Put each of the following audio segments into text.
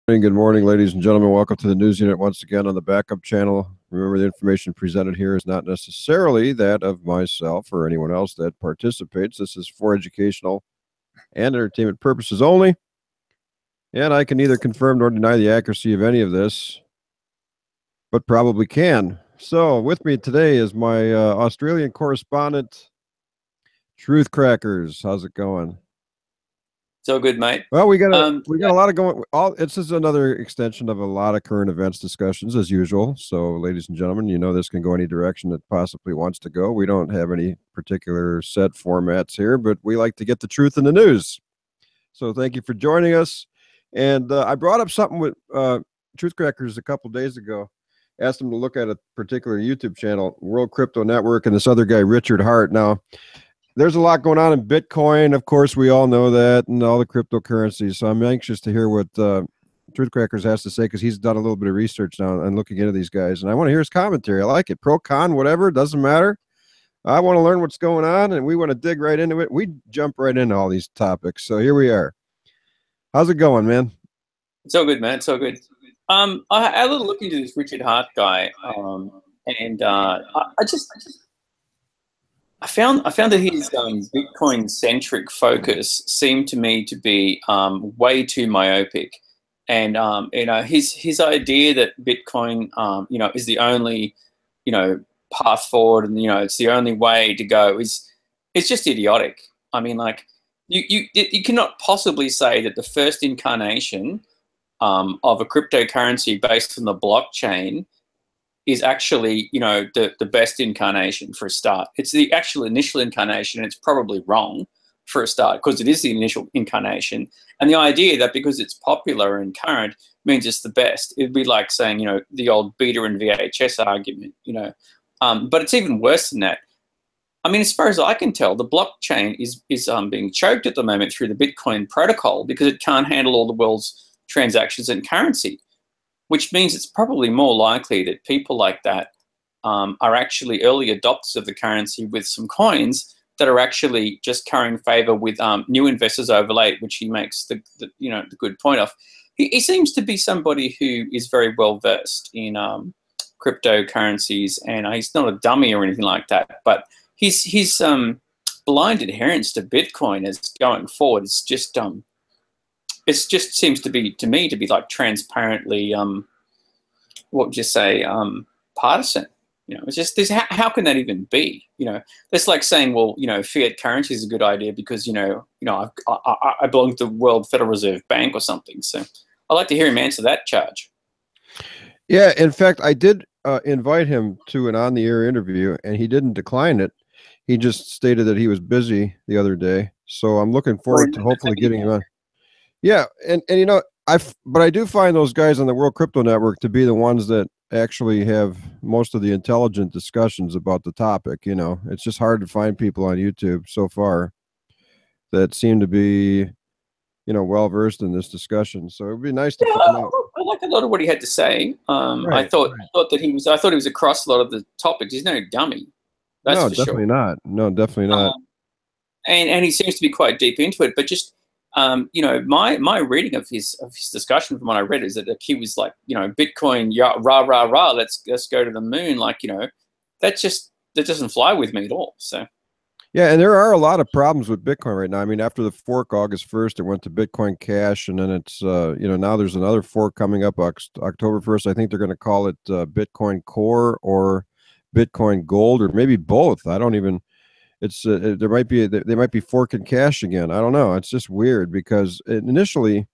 Good morning, ladies and gentlemen. Welcome to the News Unit once again on the backup channel. Remember, the information presented here is not necessarily that of myself or anyone else that participates. This is for educational and entertainment purposes only. And I can neither confirm nor deny the accuracy of any of this, but probably can. So with me today is my Australian correspondent, Truth Crackers. How's it going? It's all good, mate. Well, we got a lot of going. This is another extension of a lot of current events discussions as usual. So, ladies and gentlemen, you know this can go any direction it possibly wants to go. We don't have any particular set formats here, but we like to get the truth in the news. So, thank you for joining us. And I brought up something with Truth Crackers a couple days ago. Asked them to look at a particular YouTube channel, World Crypto Network, and this other guy, Richard Hart. Now, there's a lot going on in Bitcoin. Of course, we all know that, and all the cryptocurrencies. So I'm anxious to hear what Truth Crackers has to say, because he's done a little bit of research now and looking into these guys. And I want to hear his commentary. I like it. Pro, con, whatever, doesn't matter. I want to learn what's going on, and we want to dig right into it. We jump right into all these topics. So here we are. How's it going, man? It's all good, man. It's all good. I had a little look into this Richard Hart guy, and I found that his Bitcoin-centric focus seemed to me to be way too myopic, and his idea that Bitcoin is the only path forward, and it's the only way to go it's just idiotic. I mean, like you cannot possibly say that the first incarnation of a cryptocurrency based on the blockchain is actually, the best incarnation for a start. It's the actual initial incarnation, and it's probably wrong for a start because it is the initial incarnation. And the idea that because it's popular and current means it's the best, it'd be like saying, the old beta and VHS argument, but it's even worse than that. I mean, as far as I can tell, the blockchain is being choked at the moment through the Bitcoin protocol because it can't handle all the world's transactions and currency, which means it's probably more likely that people like that are actually early adopters of the currency with some coins that are actually just currying favor with new investors overlay, which he makes the good point of. He seems to be somebody who is very well versed in cryptocurrencies, and he's not a dummy or anything like that. But his blind adherence to Bitcoin as going forward is just it just seems to me to be like transparently, what would you say, partisan. It's just how can that even be? That's like saying, well, fiat currency is a good idea because I belong to the World Federal Reserve Bank or something. So I'd like to hear him answer that charge. Yeah, in fact, I did invite him to an on-the-air interview, and he didn't decline it. He just stated that he was busy the other day. So I'm looking forward to hopefully getting him on. Yeah, and but I do find those guys on the World Crypto Network to be the ones that actually have most of the intelligent discussions about the topic. It's just hard to find people on YouTube so far that seem to be, well versed in this discussion. So it'd be nice to find out. I like a lot of what he had to say. I thought he was across a lot of the topics. He's no dummy. That's no, for definitely sure. not. No, definitely not. And he seems to be quite deep into it, but just. My reading of his discussion from what I read is that he was like, Bitcoin, rah rah rah, let's go to the moon, that doesn't fly with me at all. So yeah, and there are a lot of problems with Bitcoin right now. I mean, after the fork August 1st, it went to Bitcoin Cash, and then it's now there's another fork coming up October 1st. I think they're going to call it Bitcoin Core or Bitcoin Gold, or maybe both. I don't even. It's they might be forking cash again. I don't know. It's just weird because initially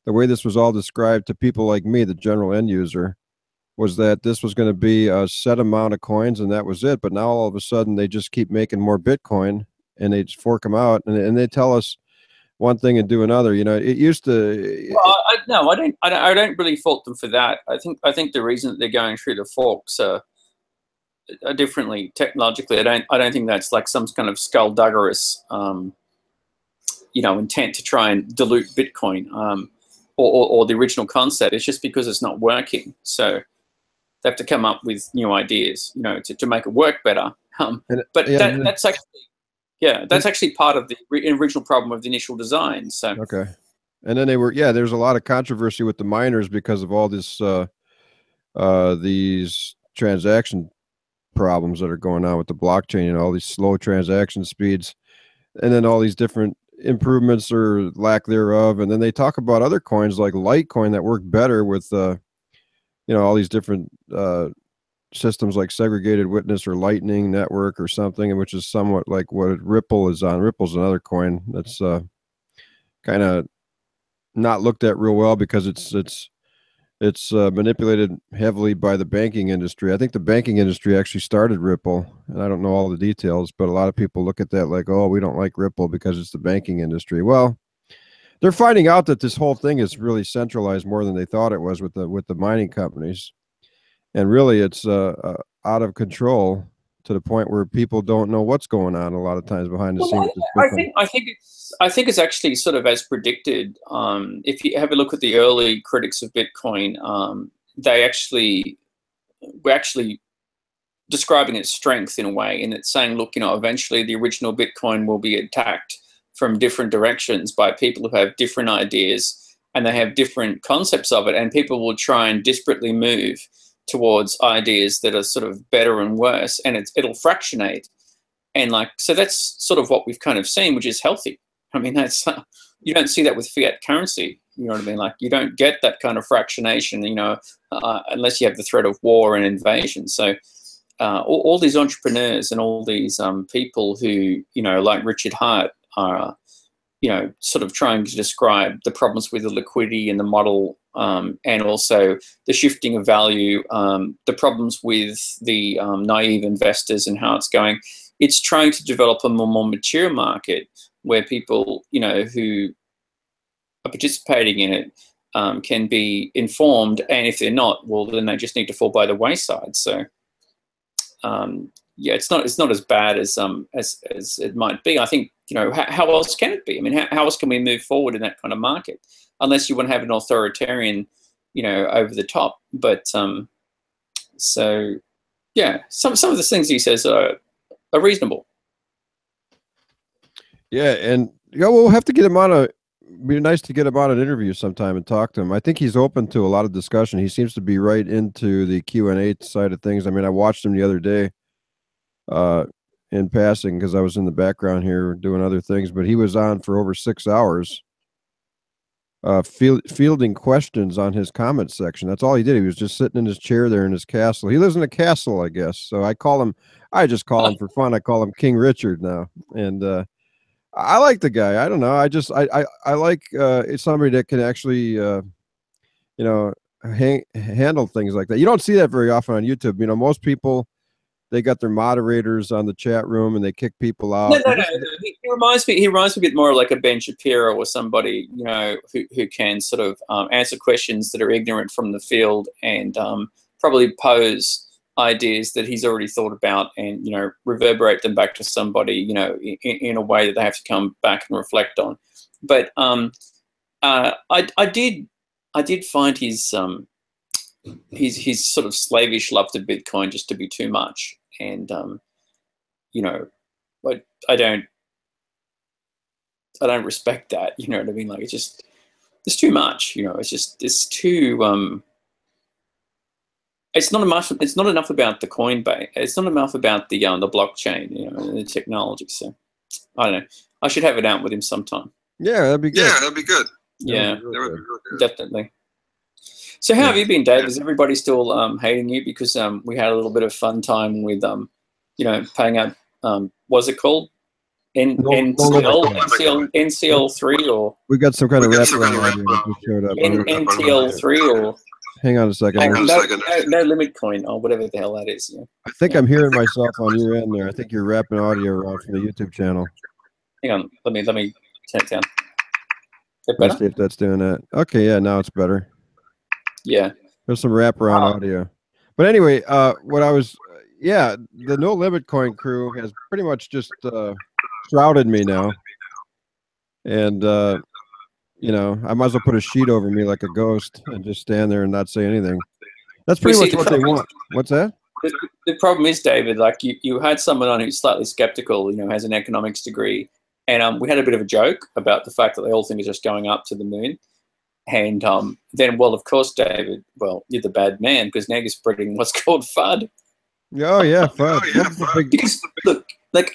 the way this was all described to people like me, the general end user, was that this was going to be a set amount of coins and that was it. But now all of a sudden they just keep making more Bitcoin and they just fork them out and they tell us one thing and do another. It used to. Well, I don't really fault them for that. I think the reason that they're going through the forks differently technologically. I don't think that's like some kind of skullduggerous intent to try and dilute Bitcoin or the original concept. It's just because it's not working. So they have to come up with new ideas, to make it work better. That's actually part of the original problem of the initial design. So okay. And then they were, yeah, there's a lot of controversy with the miners because of all this, these transaction problems that are going on with the blockchain and all these slow transaction speeds, and then all these different improvements or lack thereof. And then they talk about other coins like Litecoin that work better with, all these different systems like segregated witness or Lightning Network or something, which is somewhat like what Ripple is on. Ripple's another coin that's kind of not looked at real well because it's manipulated heavily by the banking industry. I think the banking industry actually started Ripple, and I don't know all the details, but a lot of people look at that like, oh, we don't like Ripple because it's the banking industry. Well, they're finding out that this whole thing is really centralized more than they thought it was with the mining companies, and really it's out of control to the point where people don't know what's going on a lot of times behind the scenes. I think it's actually sort of as predicted. If you have a look at the early critics of Bitcoin, they actually were actually describing its strength in a way, and it's saying, look, eventually the original Bitcoin will be attacked from different directions by people who have different ideas and they have different concepts of it, and people will try and desperately move towards ideas that are sort of better and worse, and it'll fractionate. And so that's sort of what we've kind of seen, which is healthy. I mean, that's you don't see that with fiat currency. You know what I mean? Like, you don't get that kind of fractionation, unless you have the threat of war and invasion. So all these entrepreneurs and all these people who, like Richard Hart, are, sort of trying to describe the problems with the liquidity in the model, and also the shifting of value, the problems with the naive investors and how it's going. It's trying to develop a more mature market where people, who are participating in it can be informed, and if they're not, well, then they just need to fall by the wayside. So, yeah, it's not as bad as it might be. I think, how else can it be? I mean, how else can we move forward in that kind of market, unless you want to have an authoritarian, over the top? But so yeah, some of the things he says are reasonable. Yeah, and we'll have to get him on be nice to get him on an interview sometime and talk to him. I think he's open to a lot of discussion. He seems to be right into the Q&A side of things. I mean, I watched him the other day in passing because I was in the background here doing other things, but he was on for over 6 hours fielding questions on his comment section. That's all he did. He was just sitting in his chair there in his castle. He lives in a castle, I guess. So I just call him for fun. I call him King Richard now. And I like the guy. I don't know. I like somebody that can actually, handle things like that. You don't see that very often on YouTube. Most people, they got their moderators on the chat room and they kick people out. No. He reminds me a bit more like a Ben Shapiro or somebody, who can sort of answer questions that are ignorant from the field and probably pose ideas that he's already thought about and, reverberate them back to somebody, in a way that they have to come back and reflect on. But I did find his sort of slavish love to Bitcoin just to be too much. And, but I don't respect that, you know what I mean? Like, it's too much, it's too, it's not enough about the Coinbase. It's not enough about the blockchain, and the technology. So I don't know. I should have it out with him sometime. Yeah, that'd be good. Yeah, that would be really good. Definitely. So how have you been, Dave? Is everybody still hating you because we had a little bit of fun time with paying out what's it called? NCL3 or we got some kind of wraparound audio that just showed up. NTL3 or hang on a second. No limit coin or whatever the hell that is. Yeah. I think I'm hearing myself on your end there. I think you're wrapping audio around from the YouTube channel. Hang on, let me turn it down. Let's see if that's doing that. Okay, yeah, now it's better. Yeah. There's some wraparound audio. But anyway, the No Limit Coin crew has pretty much just shrouded me now. And, I might as well put a sheet over me like a ghost and just stand there and not say anything. That's pretty much what they want. What's that? The problem is, David, like you had someone on who's slightly skeptical, has an economics degree, And we had a bit of a joke about the fact that they all think it's just going up to the moon. And then, well, of course, David, well, you're the bad man because now you're spreading what's called FUD. Oh yeah, FUD. Because look,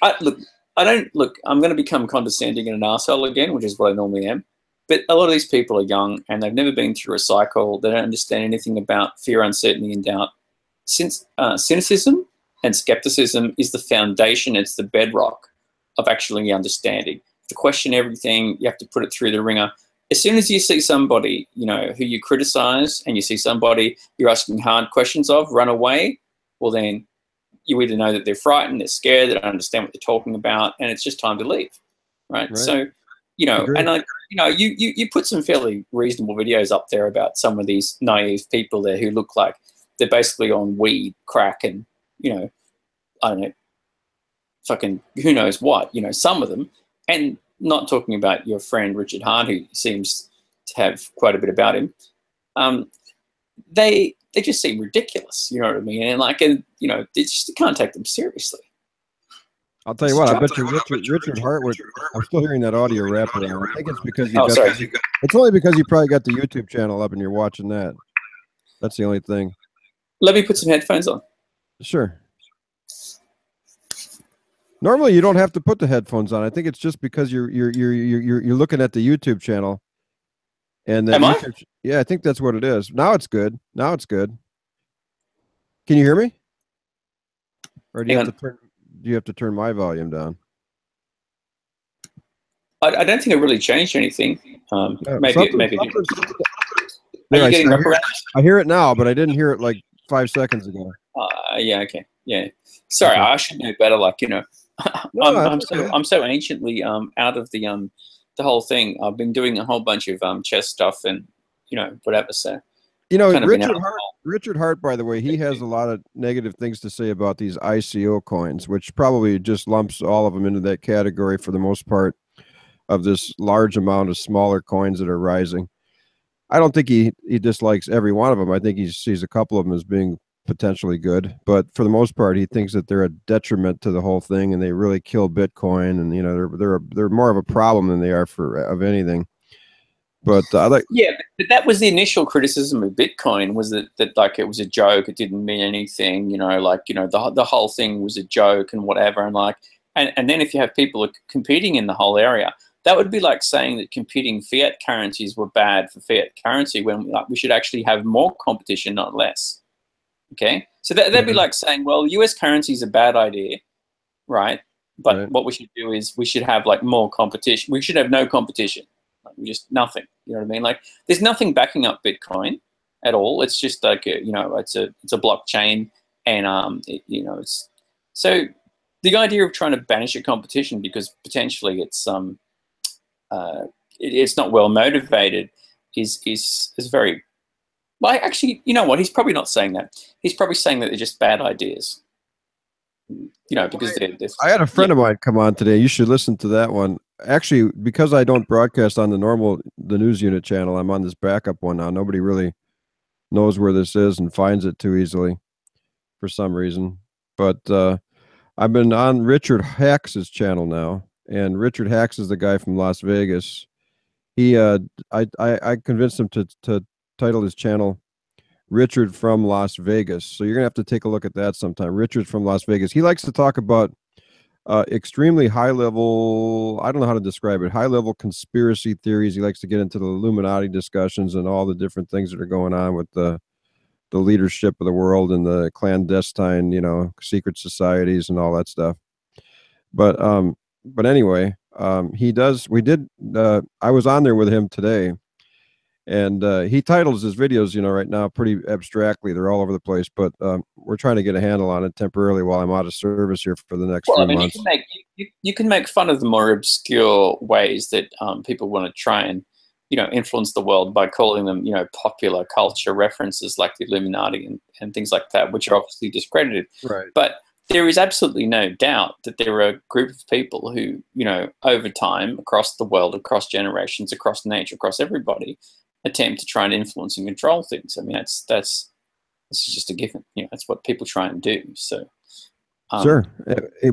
I don't look. I'm going to become condescending and an arsehole again, which is what I normally am. But a lot of these people are young and they've never been through a cycle. They don't understand anything about fear, uncertainty, and doubt. Since cynicism and skepticism is the foundation, it's the bedrock of actually understanding. To question everything, you have to put it through the ringer. As soon as you see somebody, you know, who you criticize, and you see somebody you're asking hard questions of run away, well then you either know that they're frightened, they're scared, they don't understand what they're talking about, and it's just time to leave, right? So, you know, Agreed. and you put some fairly reasonable videos up there about some of these naive people there who look like they're basically on weed, crack, and, you know, I don't know, fucking who knows what, you know, some of them. And not talking about your friend Richard Hart, who seems to have quite a bit about him. They just seem ridiculous, you know what I mean? And like, and you know, you can't take them seriously. I'll tell you what, I bet you Richard Hart would. I'm still hearing that audio wrap around. I think it's because you it's only because you probably got the YouTube channel up and you're watching that. That's the only thing. Let me put some headphones on. Sure. Normally, you don't have to put the headphones on. I think it's just because you're looking at the YouTube channel, and that YouTube, yeah, I think that's what it is. Now it's good. Now it's good. Can you hear me? Or do you have to turn my volume down? I don't think it really changed anything. Maybe. Yeah, I hear it now, but I didn't hear it like 5 seconds ago. Yeah. Okay. Yeah. Sorry, okay. I should know better. Like, you know. I'm so anciently out of the whole thing. I've been doing a whole bunch of chess stuff and, you know, whatever. So, you know, Richard Hart, by the way, he has a lot of negative things to say about these ICO coins, which probably just lumps all of them into that category for the most part of this large amount of smaller coins that are rising. I don't think he dislikes every one of them. I think he sees a couple of them as being potentially good, but for the most part, he thinks that they're a detriment to the whole thing, and they really kill Bitcoin. And you know, they're more of a problem than they are of anything. But but that was the initial criticism of Bitcoin, was that like it was a joke, it didn't mean anything. You know, like, you know, the whole thing was a joke and whatever. And like, and then if you have people competing in the whole area, that would be like saying that competing fiat currencies were bad for fiat currency, when we should actually have more competition, not less. Okay, so that'd be like saying, well, US currency is a bad idea, right? But what we should do is we should have like more competition. We should have no competition, like just nothing. You know what I mean? Like, there's nothing backing up Bitcoin at all. It's just like you know, it's a blockchain, and you know, it's so the idea of trying to banish a competition because potentially it's not well motivated is very. Well, actually, you know what? He's probably not saying that. He's probably saying that they're just bad ideas. You know, because they're I had a friend of mine come on today. You should listen to that one. Actually, because I don't broadcast on the News Unit channel, I'm on this backup one now. Nobody really knows where this is and finds it too easily for some reason. But I've been on Richard Hax's channel now, and Richard Hax is the guy from Las Vegas. He, I convinced him to title his channel Richard from Las Vegas. So you're gonna have to take a look at that sometime. Richard from Las Vegas. He likes to talk about extremely high level, I don't know how to describe it, high level conspiracy theories. He likes to get into the Illuminati discussions and all the different things that are going on with the leadership of the world and the clandestine, you know, secret societies and all that stuff. But anyway, I was on there with him today. And he titles his videos, you know, right now pretty abstractly. They're all over the place, but we're trying to get a handle on it temporarily while I'm out of service here for the next few months. You can make fun of the more obscure ways that people want to try and, you know, influence the world by calling them, you know, popular culture references like the Illuminati and things like that, which are obviously discredited. Right. But there is absolutely no doubt that there are a group of people who, you know, over time, across the world, across generations, across nature, across everybody, attempt to try and influence and control things. I mean, that's just a given. You know, that's what people try and do. So, Sure.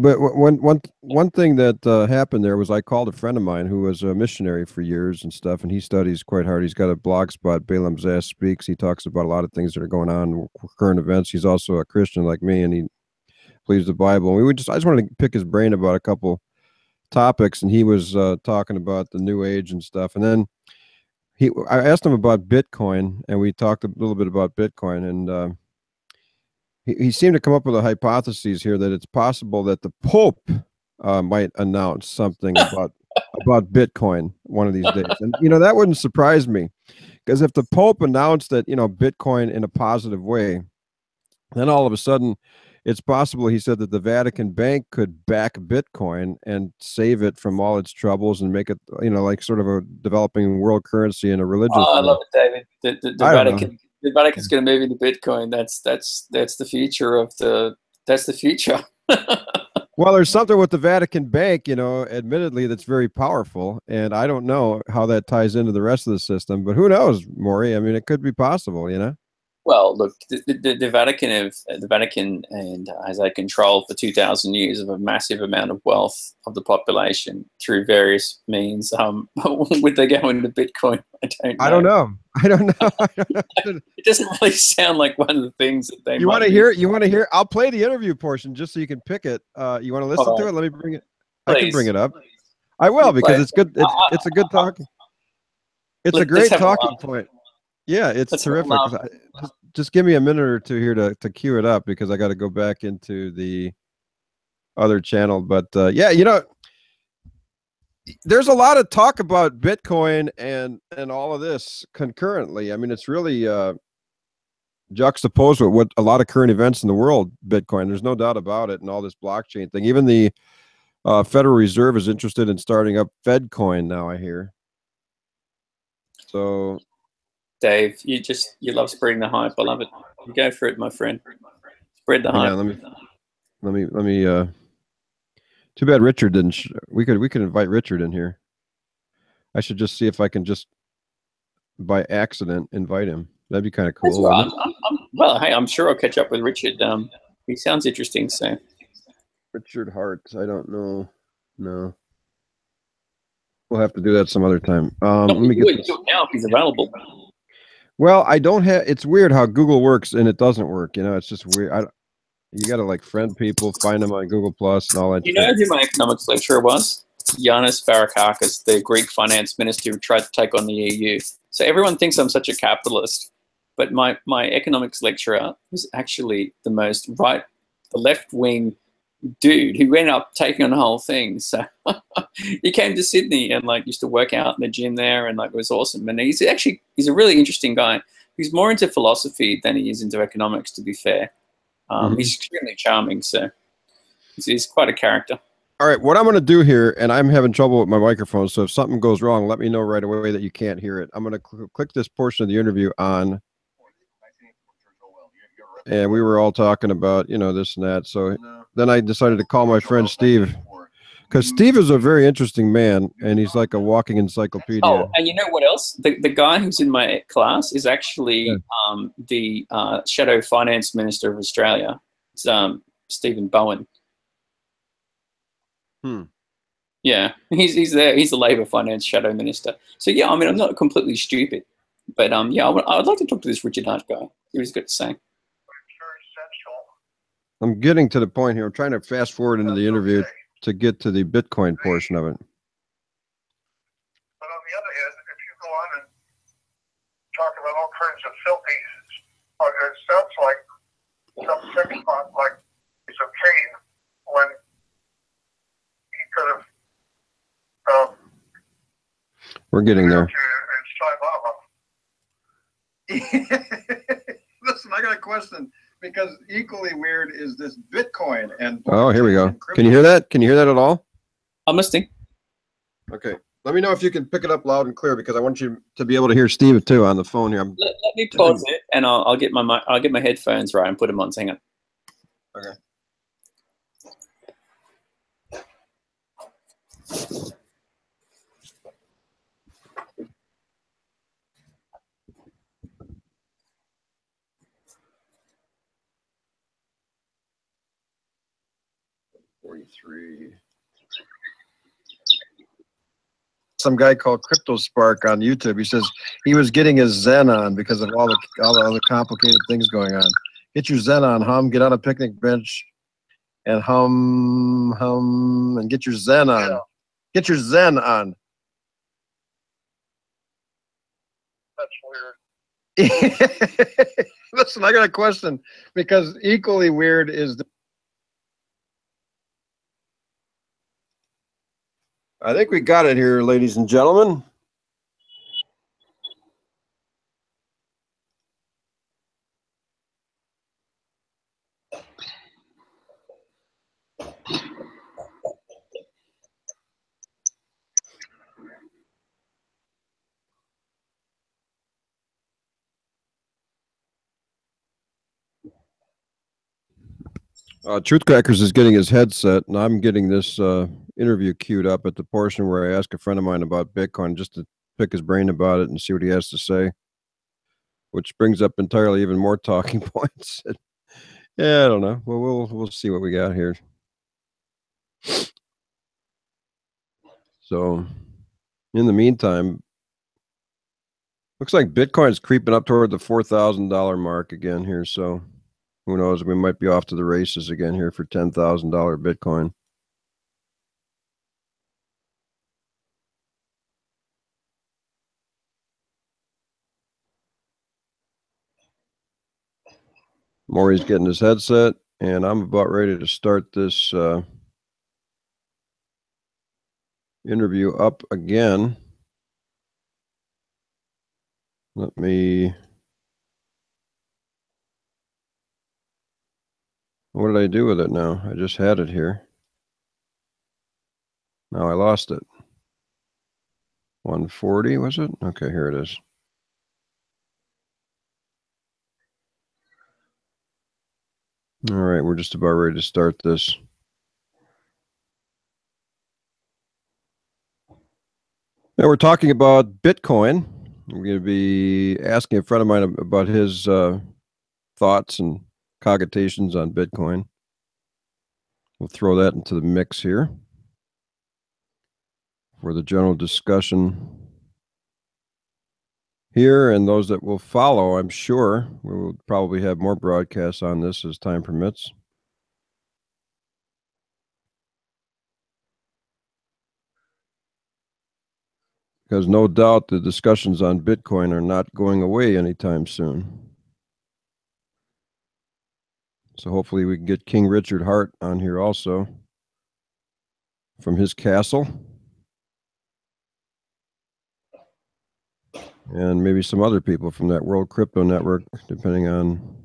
But one thing that happened there was I called a friend of mine who was a missionary for years and stuff, and he studies quite hard. He's got a blog spot, Balaam's Ass Speaks. He talks about a lot of things that are going on, current events. He's also a Christian like me, and he believes the Bible. And I just wanted to pick his brain about a couple topics, and he was talking about the New Age and stuff. And then I asked him about Bitcoin, and we talked a little bit about Bitcoin, and he seemed to come up with a hypothesis here that it's possible that the Pope might announce something about Bitcoin one of these days. And that wouldn't surprise me, because if the Pope announced that Bitcoin in a positive way, then all of a sudden it's possible, he said, that the Vatican Bank could back Bitcoin and save it from all its troubles and make it like sort of a developing world currency in a religious Oh, I way. love it, David. The Vatican. The Vatican's going to move into Bitcoin. That's the future of the. That's the future. Well, there's something with the Vatican Bank, admittedly, that's very powerful, and I don't know how that ties into the rest of the system. But who knows, Maury? I mean, it could be possible, Well, look, the Vatican has had control for 2,000 years of a massive amount of wealth of the population through various means. Would they go into Bitcoin? I don't know. I don't know. It doesn't really sound like one of the things that they. You want to hear? You want to hear? I'll play the interview portion just so you can pick it. You want to listen to it? Let me bring it. Please. I can bring it up. I will, because it's good. It's a good talking. It's a great talking point. Yeah, it's terrific. Just give me a minute or two here to cue it up, because I got to go back into the other channel. But yeah, there's a lot of talk about Bitcoin and all of this concurrently. I mean, it's really juxtaposed with what a lot of current events in the world, Bitcoin. There's no doubt about it, and all this blockchain thing. Even the Federal Reserve is interested in starting up FedCoin now, I hear. So, Dave, you love spreading the hype. I love it. You go for it, my friend. Spread the hype. Let me. Too bad Richard didn't. We could invite Richard in here. I should just see if I can just by accident invite him. That'd be kind of cool. Right. Well, hey, I'm sure I'll catch up with Richard. He sounds interesting. So, Richard Hart. I don't know. No. We'll have to do that some other time. Let me do it now if he's available. Well, I don't have. It's weird how Google works and it doesn't work. It's just weird. You got to like friend people, find them on Google Plus and all that. You know who my economics lecturer was? Yanis Varoufakis, the Greek finance minister who tried to take on the EU. So everyone thinks I'm such a capitalist, but my economics lecturer was actually the left-wing dude who ended up taking on the whole thing. So he came to Sydney and used to work out in the gym there, and it was awesome. And he's a really interesting guy. He's more into philosophy than he is into economics, to be fair. He's extremely charming, so he's quite a character. All right, what I'm going to do here, and I'm having trouble with my microphone, so if something goes wrong, let me know right away that you can't hear it. I'm going to click this portion of the interview on, and we were all talking about, this and that. So then I decided to call my friend Steve, because Steve is a very interesting man, and he's like a walking encyclopedia. Oh, and you know what else? The guy who's in my class is actually the shadow finance minister of Australia. It's Stephen Bowen. Yeah, he's there. He's the Labor finance shadow minister. So yeah, I mean, I'm not completely stupid, but yeah, I would like to talk to this Richard Hart guy. He was good to say. I'm getting to the point here. I'm trying to fast forward into the interview to get to the Bitcoin portion of it. But on the other hand, if you go on and talk about all kinds of filthy, it sounds like some sex pot, like piece of Cain, when he could have. We're getting there. Listen, I got a question. Because equally weird is this Bitcoin and. Oh, here we go. Can you hear that? Can you hear that at all? I'm listening. Okay. Let me know if you can pick it up loud and clear, because I want you to be able to hear Steve too on the phone here. Let me pause it, and I'll get my headphones right and put them on. Hang on. Okay. 23. Some guy called Crypto Spark on YouTube. He says he was getting his Zen on because of all the other complicated things going on. Get your Zen on, hum. Get on a picnic bench and hum, and get your Zen on. Yeah. Get your Zen on. That's weird. Listen, I got a question, because equally weird is I think we got it here, ladies and gentlemen. Truth Crackers is getting his headset, and I'm getting this interview queued up at the portion where I ask a friend of mine about Bitcoin, just to pick his brain about it and see what he has to say, which brings up entirely even more talking points. Yeah, I don't know. Well, we'll see what we got here. So, in the meantime, looks like Bitcoin's creeping up toward the $4,000 mark again here. So, who knows? We might be off to the races again here for $10,000 Bitcoin. Maury's getting his headset, and I'm about ready to start this interview up again. Let me... What did I do with it now? I just had it here. Now I lost it. 140, was it? Okay, here it is. All right, we're just about ready to start this. Now we're talking about Bitcoin. We're going to be asking a friend of mine about his thoughts and cogitations on Bitcoin. We'll throw that into the mix here for the general discussion here, and those that will follow. I'm sure we will probably have more broadcasts on this as time permits. Because no doubt the discussions on Bitcoin are not going away anytime soon. So hopefully we can get King Richard Hart on here also from his castle. And maybe some other people from that World Crypto Network, depending on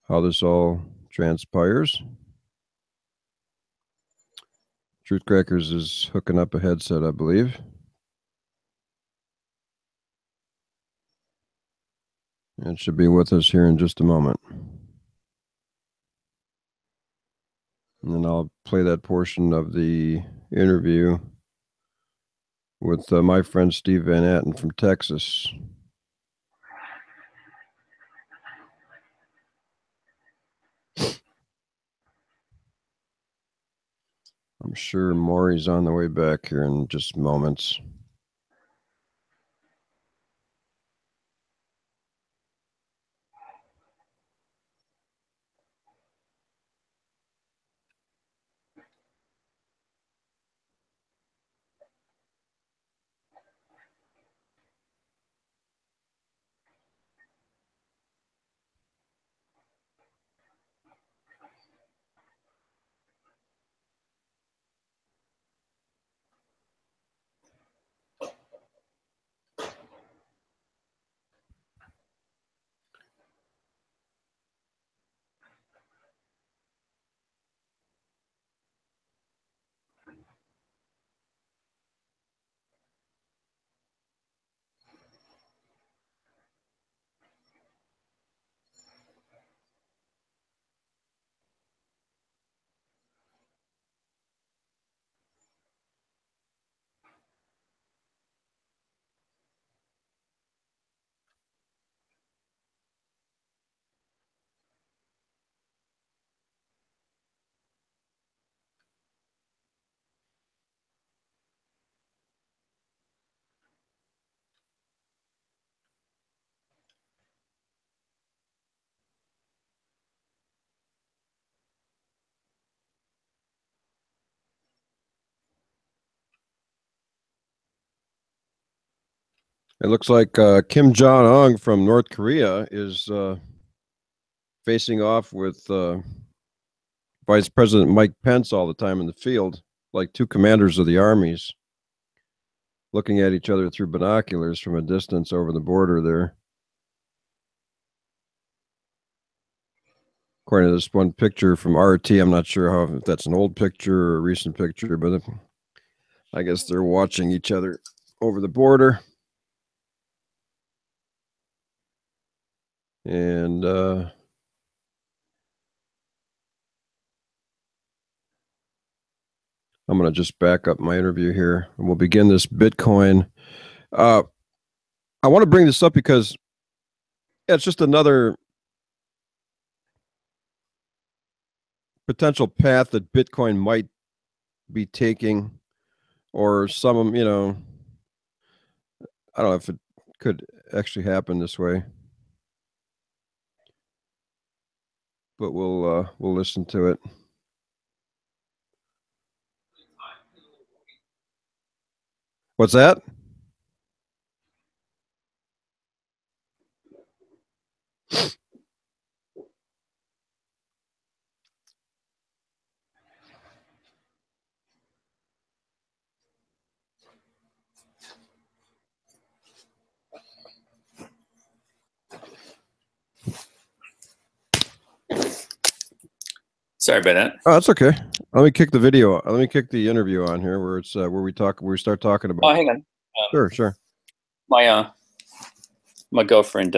how this all transpires. Truth Crackers is hooking up a headset, I believe. And should be with us here in just a moment. And then I'll play that portion of the interview with my friend Steve Van Atten from Texas. I'm sure Maury's on the way back here in just moments. It looks like Kim Jong-un from North Korea is facing off with Vice President Mike Pence all the time in the field, like two commanders of the armies, looking at each other through binoculars from a distance over the border there. According to this one picture from RT, I'm not sure if that's an old picture or a recent picture, but I guess they're watching each other over the border. And I'm going to just back up my interview here, and we'll begin this Bitcoin. I want to bring this up because it's just another potential path that Bitcoin might be taking, or some, I don't know if it could actually happen this way, but we'll listen to it. What's that? Sorry about that. Oh, that's okay. Let me kick the video. Let me kick the interview on here, where it's where we start talking about. Oh, hang on. Sure. My girlfriend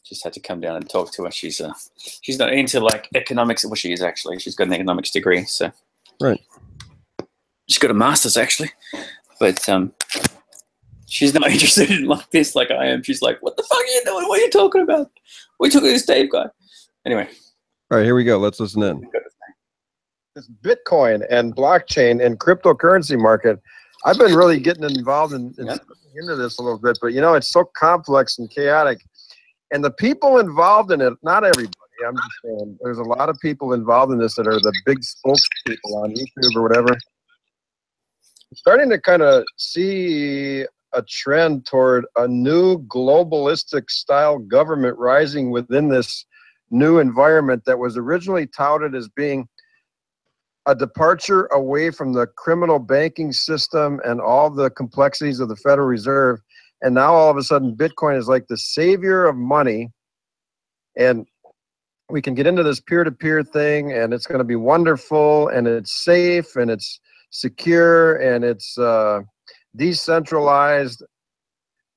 just had to come down and talk to her. She's not into like economics. Well, she is actually. She's got an economics degree, so right. She's got a master's actually, but she's not interested in like this like I am. She's like, "What the fuck are you doing? What are you talking about? What are you talking to this Dave guy?" Anyway. All right, here we go. Let's listen in. This Bitcoin and blockchain and cryptocurrency market, I've been really getting involved into this a little bit, but it's so complex and chaotic. And the people involved in it, not everybody, I'm just saying, there's a lot of people involved in this that are the big spokespeople on YouTube or whatever. Starting to kind of see a trend toward a new globalistic style government rising within this new environment that was originally touted as being a departure away from the criminal banking system and all the complexities of the Federal Reserve. And now all of a sudden, Bitcoin is like the savior of money. And we can get into this peer-to-peer thing, and it's going to be wonderful, and it's safe, and it's secure, and it's decentralized.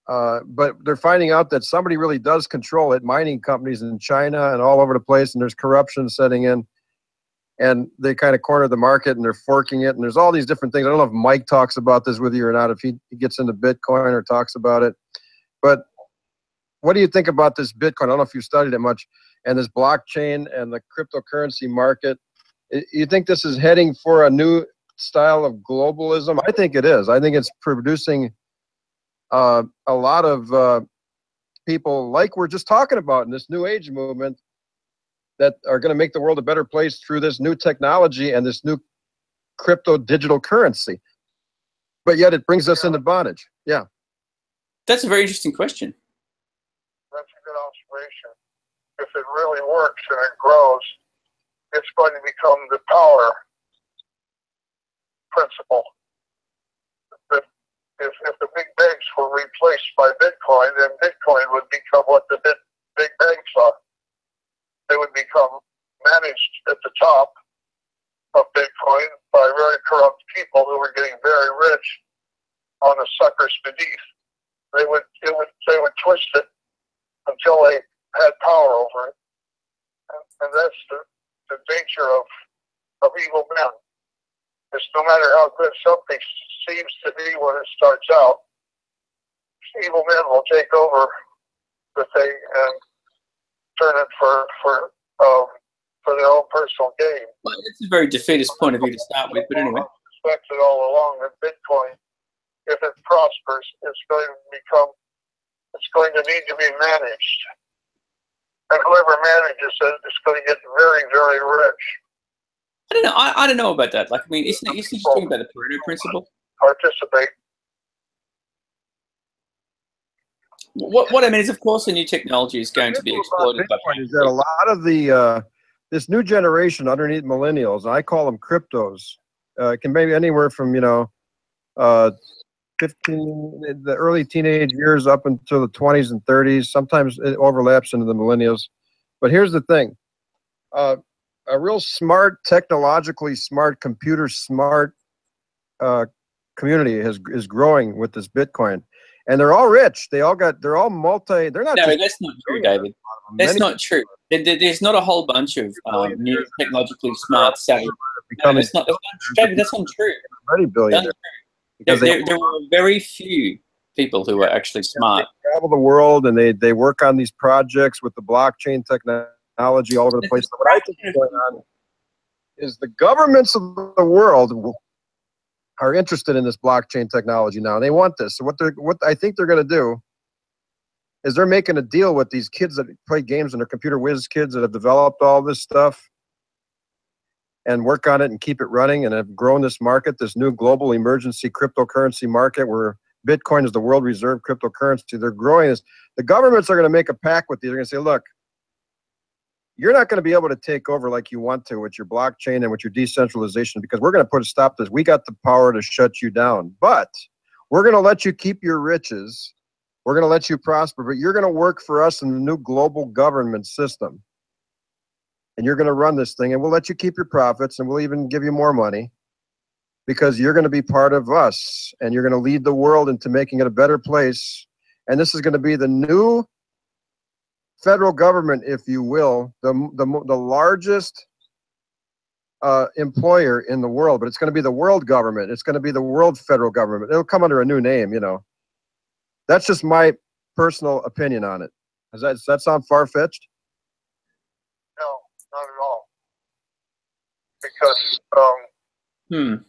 But they're finding out that somebody really does control it, mining companies in China and all over the place, and there's corruption setting in. And they kind of corner the market, and they're forking it, and there's all these different things. I don't know if Mike talks about this with you or not, if he gets into Bitcoin or talks about it. But what do you think about this Bitcoin? I don't know if you've studied it much, and this blockchain and the cryptocurrency market. You think this is heading for a new style of globalism? I think it is. I think it's producing a lot of people like we're just talking about in this new age movement that are going to make the world a better place through this new technology and this new crypto digital currency. But yet it brings us into bondage. Yeah. That's a very interesting question. That's a good observation. If it really works and it grows, it's going to become the power principle. If the big banks were replaced by Bitcoin, then Bitcoin would become what the big banks are. They would become managed at the top of Bitcoin by very corrupt people who were getting very rich on the suckers beneath. They would twist it until they had power over it, and that's the nature of evil men. It's no matter how good something seems to be when it starts out, evil men will take over the thing and turn it for their own personal gain. Well, it's a very defeatist point of view to start with, but anyway. Expected all along that Bitcoin, if it prospers, it's going to need to be managed, and whoever manages it is going to get very, very rich. I don't know. I don't know about that. Like, I mean, isn't he just talking about the Pareto principle? Participate. What I mean is, of course, the new technology is going to be exploited. Bitcoin is that a lot of the this new generation underneath millennials, I call them cryptos, can maybe anywhere from 15, the early teenage years up until the 20s and 30s. Sometimes it overlaps into the millennials. But here's the thing. A real smart, technologically smart, computer smart community is growing with this Bitcoin. And they're all rich. They're all multi, they're not. No, that's not true, David. That's not true. There's not a whole bunch of new technologically smart, savvy. No, that's not David, that's untrue. Already billionaires. There are very few people who are actually smart. They travel the world and they work on these projects with the blockchain technology all over the place. What I think is going on is the governments of the world are interested in this blockchain technology now. They want this. So what I think they're going to do is they're making a deal with these kids that play games and they're computer whiz kids that have developed all this stuff and work on it and keep it running and have grown this market, this new global emergency cryptocurrency market where Bitcoin is the world reserve cryptocurrency. They're growing this. The governments are going to make a pact with you. They're going to say, look, you're not going to be able to take over like you want to with your blockchain and with your decentralization because we're going to put a stop to this. We got the power to shut you down, but we're going to let you keep your riches. We're going to let you prosper, but you're going to work for us in the new global government system. And you're going to run this thing, and we'll let you keep your profits, and we'll even give you more money because you're going to be part of us, and you're going to lead the world into making it a better place. And this is going to be the new federal government, if you will, the largest employer in the world, but it's going to be the world government. It's going to be the world federal government. It'll come under a new name, you know. That's just my personal opinion on it. Does that sound far-fetched? No, not at all. Because evil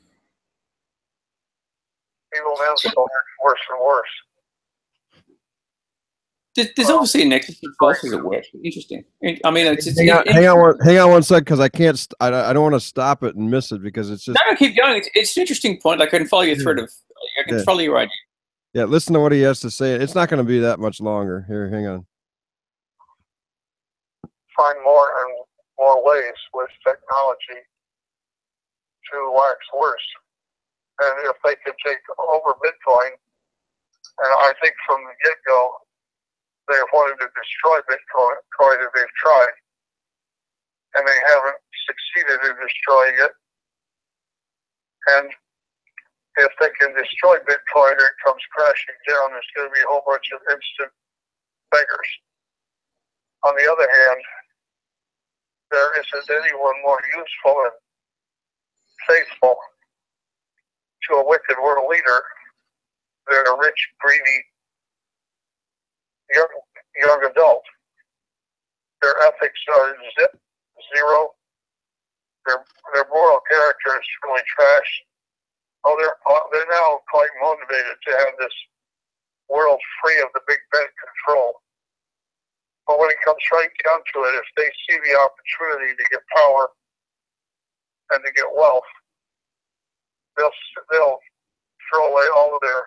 men still get worse and worse. There's obviously a nexus of forces at work. Interesting. I mean, hang on one sec, because I can't. I don't want to stop it and miss it because it's just. No, keep going. It's an interesting point. Like, I can follow your thread of. I can follow your idea. Yeah, listen to what he has to say. It's not going to be that much longer. Here, hang on. Find more and more ways with technology to wax worse. And if they could take over Bitcoin, and I think from the get-go, they wanted to destroy Bitcoin if they've tried, and they haven't succeeded in destroying it. And if they can destroy Bitcoin and it comes crashing down, there's going to be a whole bunch of instant beggars. On the other hand, there isn't anyone more useful and faithful to a wicked world leader than a rich, greedy young adult. Their ethics are zero. Their moral character is really trash. Oh, they're now quite motivated to have this world free of the big bank control. But when it comes right down to it, if they see the opportunity to get power and to get wealth, they'll throw away all of their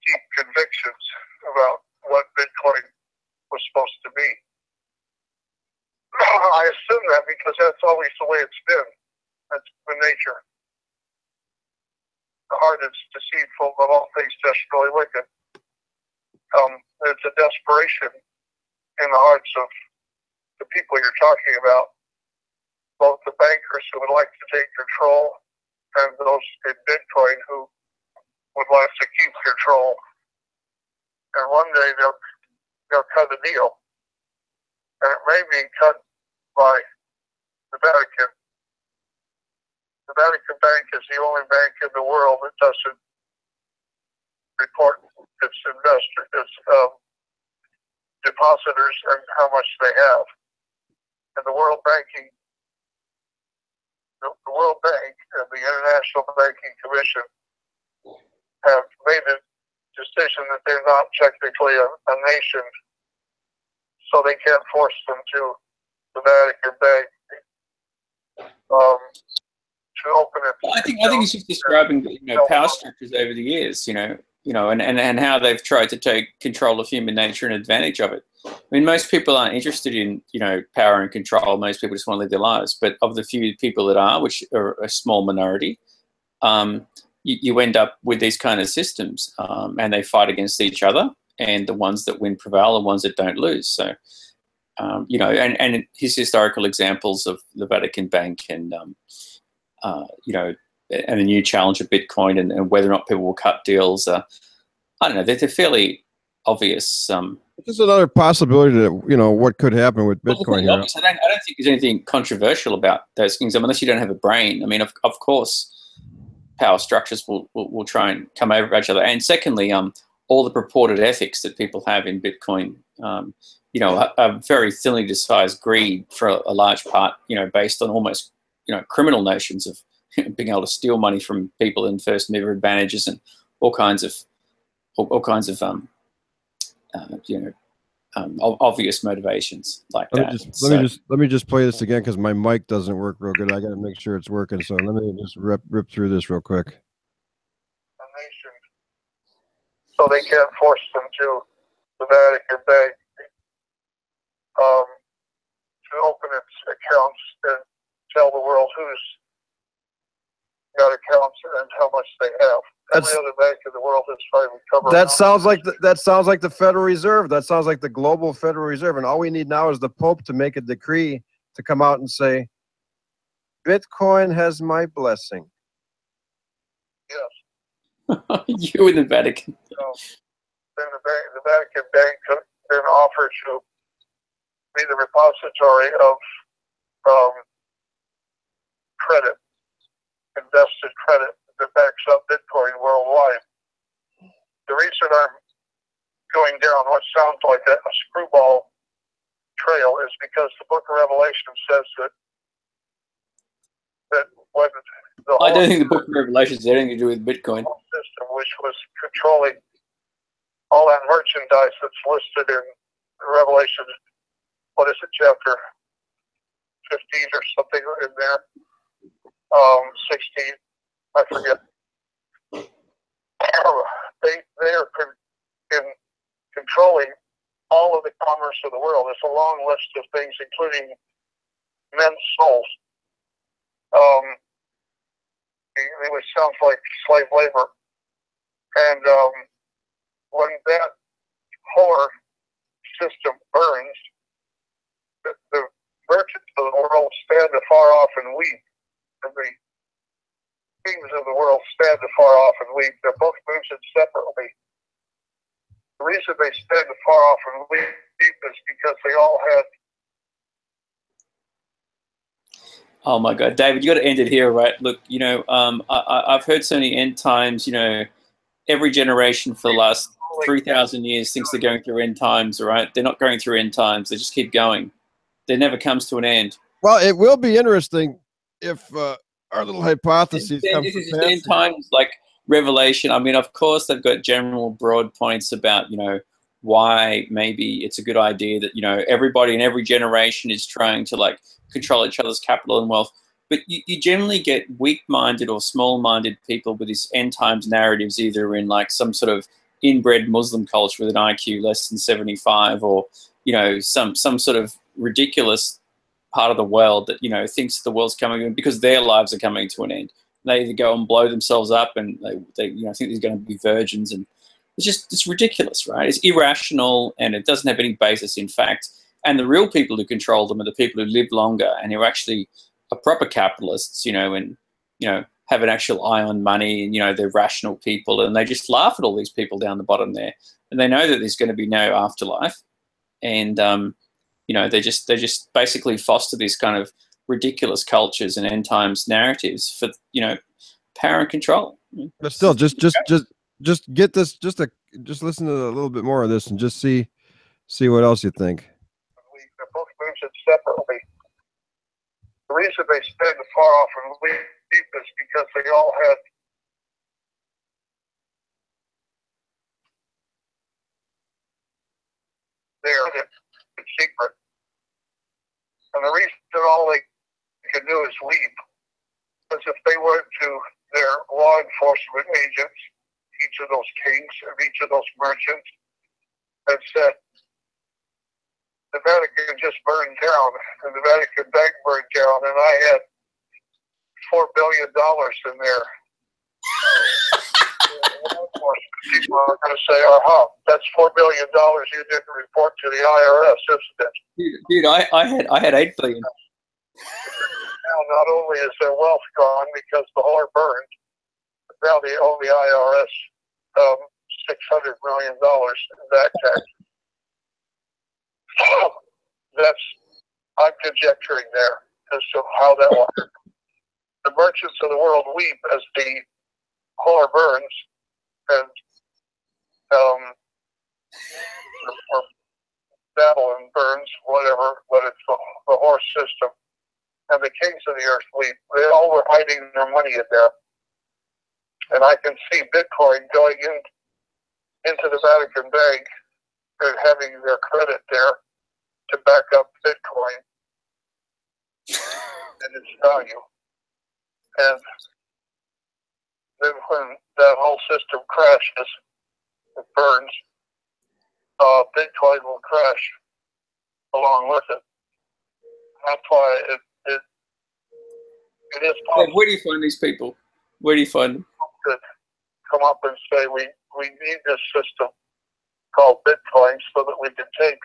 deep convictions about what Bitcoin was supposed to be. I assume that because that's always the way it's been. That's the nature. The heart is deceitful, but all things desperately wicked. There's a desperation in the hearts of the people you're talking about, both the bankers who would like to take control and those in Bitcoin who would like to keep control. And one day they'll cut a deal, and it may be cut by the Vatican. The Vatican Bank is the only bank in the world that doesn't report its depositors and how much they have. And the World Bank and the International Banking Commission have made a decision that they're not technically a nation, so they can't force them to the Vatican Bank to open it. I think he's just describing power structures over the years. and how they've tried to take control of human nature and advantage of it. I mean, most people aren't interested in, power and control. Most people just want to live their lives. But of the few people that are, which are a small minority, you end up with these kind of systems, and they fight against each other. And the ones that win prevail, the ones that don't lose. So, and his historical examples of the Vatican Bank and, and the new challenge of Bitcoin and whether or not people will cut deals, I don't know, they're fairly obvious. This is another possibility that, what could happen with Bitcoin here. Obvious. I don't think there's anything controversial about those things, unless you don't have a brain. I mean, of course, power structures will try and come over each other. And secondly, all the purported ethics that people have in Bitcoin, are very thinly disguised greed for a large part, based on almost, criminal notions of being able to steal money from people in first mover advantages and all kinds of obvious motivations like that. Let me just play this again because my mic doesn't work real good. I got to make sure it's working. So let me just rip through this real quick. So they can't force them to the Vatican Bank to open its accounts and tell the world who's got accounts and how much they have. Every other bank in the world has tried to cover. That sounds like the Federal Reserve. That sounds like the global Federal Reserve. And all we need now is the Pope to make a decree to come out and say, Bitcoin has my blessing. Yes. You in the Vatican. Then the Vatican Bank could then offer to be the repository of credit, invested credit that backs up Bitcoin worldwide. The reason I'm going down what sounds like a screwball trail is because the Book of Revelation says that when I don't think the Book of Revelation has anything to do with Bitcoin system, which was controlling all that merchandise that's listed in Revelation, what is it, chapter 15 or something in there, 16, I forget. They are in controlling all of the commerce of the world. It's a long list of things, including men's souls. It sounds like slave labor. And when that whore system burns, the merchants of the world stand afar off and weep. And the kings of the world stand afar off and weep. They're both mentioned separately. The reason they stand afar off and weep is because they all had. Oh my God, David, you got to end it here, right? Look, I've heard so many end times. Every generation for the last 3,000 years thinks they're going through end times, right? They're not going through end times. They just keep going. There never comes to an end. Well, it will be interesting if our little hypotheses come to pass. End times like Revelation. I mean, of course, they've got general broad points about, why maybe it's a good idea that, everybody in every generation is trying to control each other's capital and wealth. But you generally get weak-minded or small-minded people with these end times narratives, either in some sort of inbred Muslim culture with an IQ less than 75, or some sort of ridiculous part of the world that thinks the world's coming in because their lives are coming to an end. They either go and blow themselves up, and they think there's going to be virgins, and it's ridiculous, right? It's irrational, and it doesn't have any basis in fact. And the real people who control them are the people who live longer and who actually are proper capitalists, and have an actual eye on money, and they're rational people, and they just laugh at all these people down the bottom there, and they know that there's going to be no afterlife, and they just basically foster these kind of ridiculous cultures and end times narratives for power and control. But still, just get this, just listen to a little bit more of this and just see what else you think. They're both mentioned separately. The reason they stand far off and weep is because they all had their secret. And the reason all they can do is weep is if they went to their law enforcement agents each of those kings and each of those merchants and said, the Vatican just burned down, and the Vatican Bank burned down, and I had $4 billion in there. People are going to say, that's $4 billion you didn't report to the IRS, isn't it? Dude, I had 8 billion. Now, not only is their wealth gone because the whore burned, but now they owe the IRS $600 million in back tax. I'm conjecturing there as to how that will happen. The merchants of the world weep as the whore burns, and or Babylon burns, whatever, but it's the whore system. And the kings of the earth weep. They all were hiding their money in there. And I can see Bitcoin going into the Vatican Bank and having their credit there to back up Bitcoin and its value. And then when that whole system crashes, it burns, Bitcoin will crash along with it. That's why it is possible. Where do you find these people? Where do you find them? To come up and say we need this system called Bitcoin so that we can take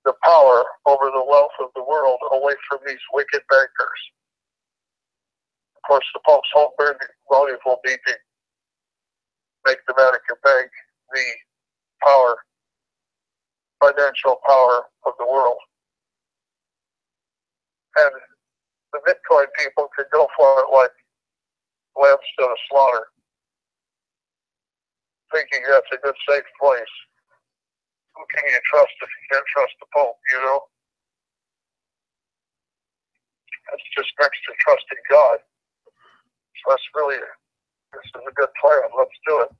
the power over the wealth of the world away from these wicked bankers. Of course, the Pope's whole motive will be to make the Vatican Bank the power, financial power of the world. And the Bitcoin people could go for it like lambs to the slaughter, thinking that's a good, safe place. Who can you trust if you can't trust the Pope, you know? That's just next to trusting God. So that's really, this is a good plan. Let's do it.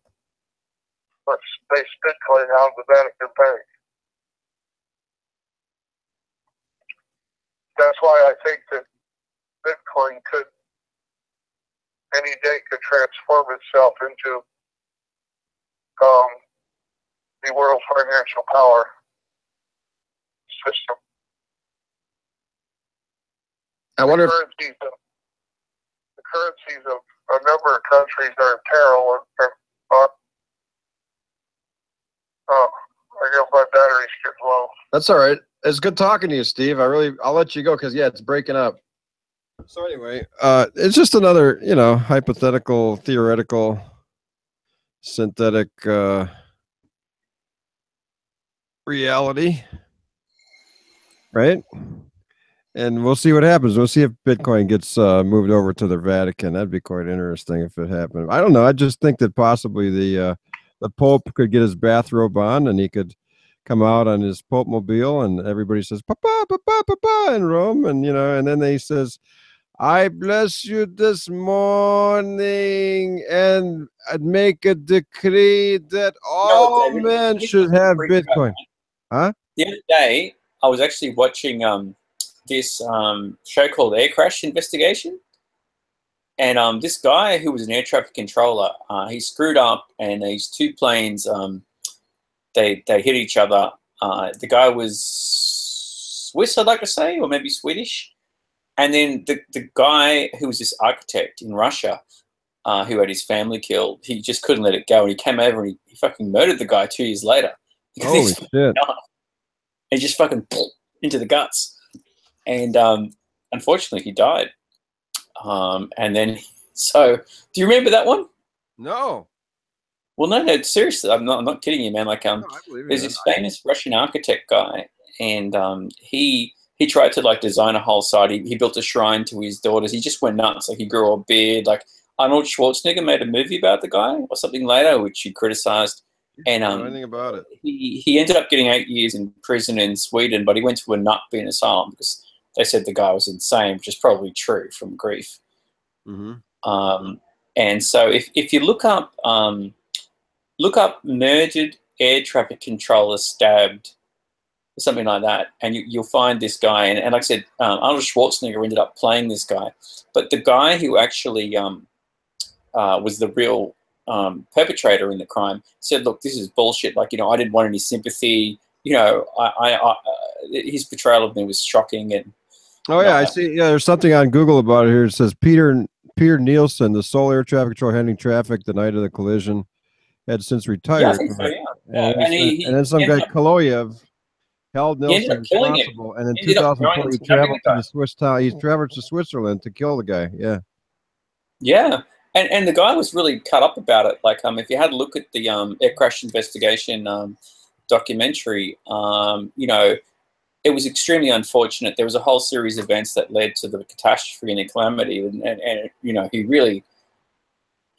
Let's base Bitcoin out of the Vatican Bank. That's why I think that Bitcoin could, any day, could transform itself into the world financial power system. I wonder if the currencies of a number of countries are in peril, and I guess my battery's getting low. that's all right. It's good talking to you, Steve. I'll let you go because it's breaking up. So anyway, it's just another, hypothetical, theoretical, synthetic reality, right? And we'll see what happens. We'll see if Bitcoin gets moved over to the Vatican. That'd be quite interesting if it happened. I don't know. I just think that possibly the Pope could get his bathrobe on and he could come out on his Pope mobile, and everybody says "Papa, Papa, Papa" in Rome, and and then he says, "I bless you this morning and make a decree that all men should have Bitcoin." Huh? The other day, I was actually watching this show called Air Crash Investigation. And this guy who was an air traffic controller, he screwed up, and these two planes, they hit each other. The guy was Swiss, I'd like to say, or maybe Swedish. And then the guy who was this architect in Russia, who had his family killed, he just couldn't let it go. And he came over and he fucking murdered the guy 2 years later. Holy shit. He just fucking into the guts. And unfortunately, he died. And then, so, do you remember that one? No. Well, no, seriously, I'm not kidding you, man. Like, No, I believe there's it. this famous Russian architect guy, and he tried to like design a whole site. He built a shrine to his daughters. He just went nuts. Like, he grew a beard. Like, Arnold Schwarzenegger made a movie about the guy or something later, which he criticized. And anything about it. He ended up getting 8 years in prison in Sweden, but he went to a nut bin asylum because they said the guy was insane, which is probably true from grief. Mm-hmm. And so if you look up murdered air traffic controller stabbed, or something like that, and you'll find this guy. And like I said, Arnold Schwarzenegger ended up playing this guy. But the guy who actually was the real perpetrator in the crime, said, "Look, this is bullshit. Like, you know, I didn't want any sympathy. You know, his portrayal of me was shocking." And oh yeah, I see. Yeah, there's something on Google about it here. It says Peter Nielsen, the sole air traffic control handling traffic the night of the collision, had since retired. Yeah, I think so. Yeah, and then some guy Kaloyev held Nielsen responsible, and in 2004 he traveled to the Swiss town. He traveled to Switzerland to kill the guy. Yeah. Yeah, and the guy was really cut up about it. Like, if you had a look at the air crash investigation documentary, you know, it was extremely unfortunate. There was a whole series of events that led to the catastrophe and the calamity, and you know, he really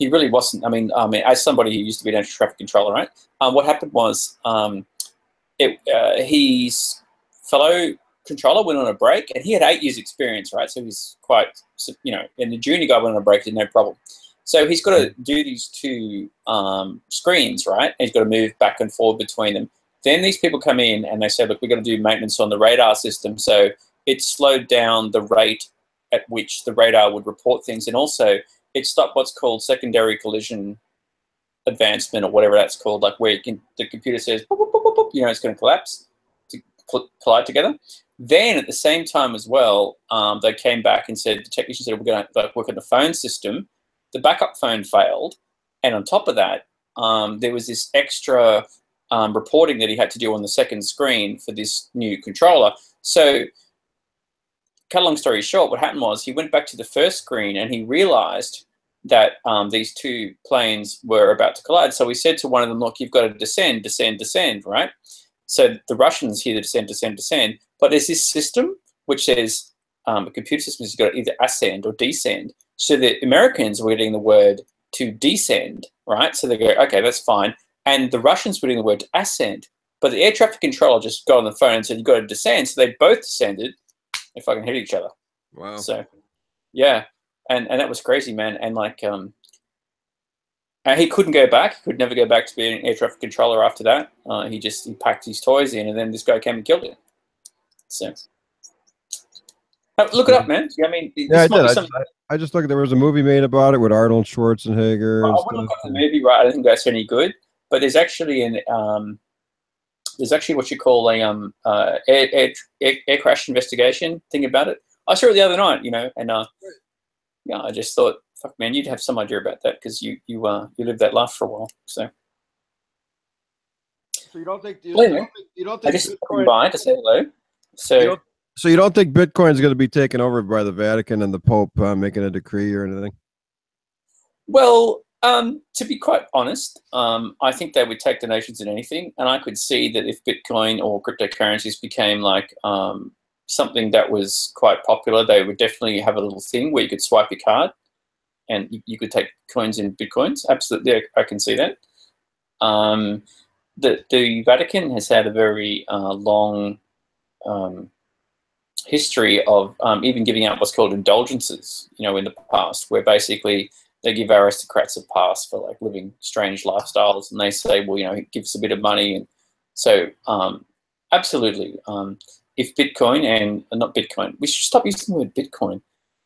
wasn't. I mean, as somebody who used to be an air traffic controller, right? What happened was, his fellow controller went on a break, and he had 8 years experience, right? So he's quite, you know, and the junior guy went on a break, did no problem. So he's got to do these 2 screens, right? And he's got to move back and forth between them. Then these people come in and they say, look, we've got to do maintenance on the radar system. So it slowed down the rate at which the radar would report things. And also it stopped what's called secondary collision advancement, or whatever that's called, like where the computer says, boop, boop, boop, boop, boop, you know, it's going to collapse, to collide together. Then at the same time as well, they came back and said, the technician said, we're going to work on the phone system. The backup phone failed. And on top of that, there was this extra reporting that he had to do on the second screen for this new controller. So cut a long story short, what happened was he went back to the first screen and he realized that these 2 planes were about to collide. So he said to one of them, look, you've got to descend, descend, descend, right? So the Russians hear the descend, descend, descend. But there's this system which says, a computer system has got to either ascend or descend. So the Americans were getting the word to descend, right? So they go, okay, that's fine. And the Russians were getting the word to ascend. But the air traffic controller just got on the phone and said, you've got to descend. So they both descended. They fucking hit each other. Wow. So, yeah. And that was crazy, man. And like, he couldn't go back. He could never go back to being an air traffic controller after that. He packed his toys in, and then this guy came and killed him. So, look it up, man. I mean, yeah, I did. I just looked. There was a movie made about it with Arnold Schwarzenegger. I wouldn't look at the movie, right? I don't think that's any good. But there's actually what you call a air crash investigation thing about it. I saw it the other night, you know, and yeah, I just thought, fuck, man, you'd have some idea about that because you lived that life for a while. So you don't think I just Bitcoin by to say hello. So you don't think Bitcoin is going to be taken over by the Vatican and the Pope making a decree or anything? Well, to be quite honest, I think they would take donations in anything, and I could see that if Bitcoin or cryptocurrencies became like something that was quite popular, they would definitely have a little thing where you could swipe your card and you could take coins in Bitcoins. Absolutely, I can see that. The Vatican has had a very long history of even giving out what's called indulgences, you know, in the past, where basically they give aristocrats a pass for like living strange lifestyles, and they say, well, you know, give us a bit of money. And so absolutely, if Bitcoin and not Bitcoin, we should stop using the word Bitcoin.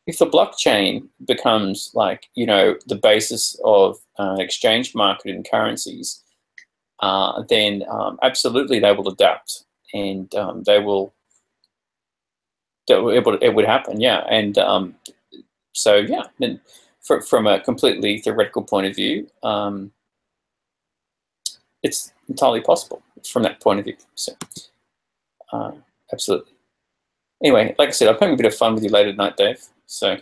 If the blockchain becomes like, you know, the basis of an exchange market in currencies, then absolutely they will adapt, and it would happen, yeah. And so yeah, and from a completely theoretical point of view, it's entirely possible from that point of view. So absolutely. Anyway, like I said, I'm having a bit of fun with you late at night, Dave. So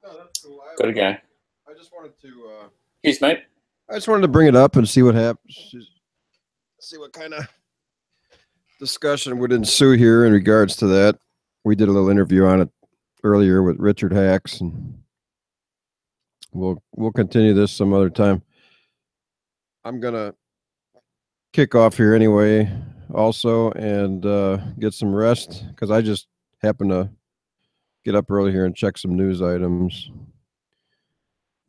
no, that's cool. Gotta go. I just wanted to cheers, mate. I just wanted to bring it up and see what happens. See what kind of discussion would ensue here in regards to that. We did a little interview on it earlier with Richard Hacks, and we'll continue this some other time. I'm gonna kick off here anyway, also, and get some rest because I just happened to get up early here and check some news items,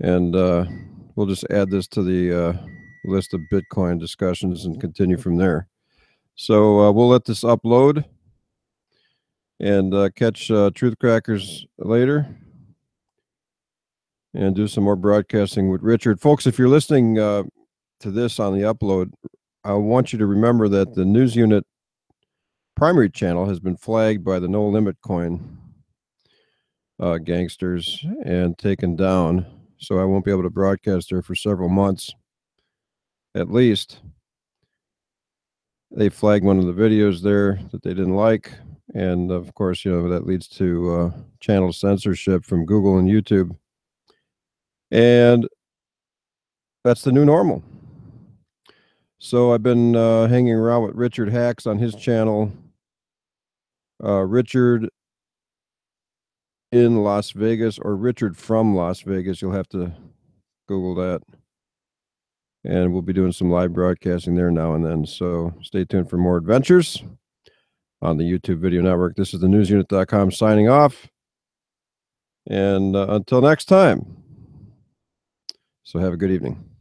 and we'll just add this to the list of Bitcoin discussions and continue from there. So we'll let this upload and catch Truth Crackers later. and do some more broadcasting with Richard. Folks, if you're listening to this on the upload, I want you to remember that the News Unit primary channel has been flagged by the No Limit Coin gangsters and taken down. So I won't be able to broadcast there for several months, at least. They flagged one of the videos there that they didn't like. And of course, you know, that leads to channel censorship from Google and YouTube. And that's the new normal. So I've been hanging around with Richard Hacks on his channel. Richard in Las Vegas, or Richard from Las Vegas. You'll have to Google that. And we'll be doing some live broadcasting there now and then. So stay tuned for more adventures on the YouTube Video Network. This is TheNewsUNit.com signing off. And until next time. So have a good evening.